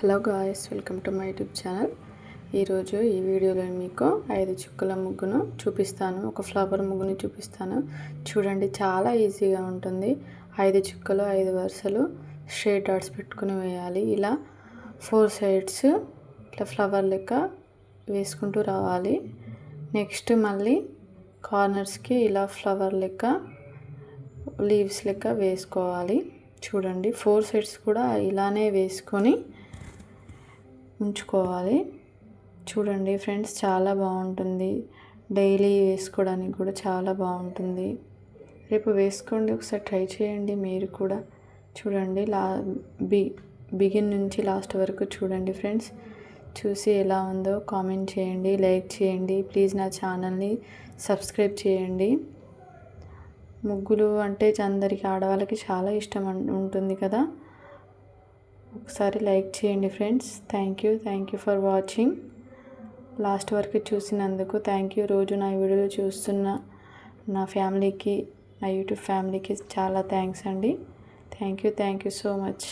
Hello guys, welcome to my YouTube channel. ఈరోజు ఈ వీడియోలో మీకు 5 చుక్కల ముగ్గును చూపిస్తాను. ఒక ఫ్లవర్ ముగ్గుని చూపిస్తాను. చూడండి, చాలా ఈజీగా ఉంటుంది. 5 చుక్కలు 5 వరుసలు స్ట్రైట్ డాట్స్ పెట్టుకుని వేయాలి. ఇలా 4 సైడ్స్ ఇట్లా ఫ్లవర్ లెక్క వేసుకుంటూ రావాలి. నెక్స్ట్ మళ్ళీ కార్నర్స్కి ఇలా ఫ్లవర్ లెక్క లీవ్స్ లెక్క వేసుకోవాలి. చూడండి, 4 సైడ్స్ కూడా ఇలానే వేసుకొని ఉంచుకోవాలి. చూడండి ఫ్రెండ్స్, చాలా బాగుంటుంది. డైలీ వేసుకోవడానికి కూడా చాలా బాగుంటుంది. రేపు వేసుకోండి, ఒకసారి ట్రై చేయండి మీరు కూడా. చూడండి, బిగిన్ నుంచి లాస్ట్ వరకు చూడండి ఫ్రెండ్స్. చూసి ఎలా ఉందో కామెంట్ చేయండి, లైక్ చేయండి. ప్లీజ్ నా ఛానల్ని సబ్స్క్రైబ్ చేయండి. ముగ్గులు అంటే అందరికీ ఆడవాళ్ళకి చాలా ఇష్టం ఉంటుంది కదా. ఒకసారి లైక్ చేయండి friends. Thank you for watching. Last వరకు చూసినందుకు థ్యాంక్ యూ. రోజు నా వీడియోలు చూస్తున్న నా ఫ్యామిలీకి, నా యూట్యూబ్ ఫ్యామిలీకి చాలా థ్యాంక్స్ అండి. Thank you so much.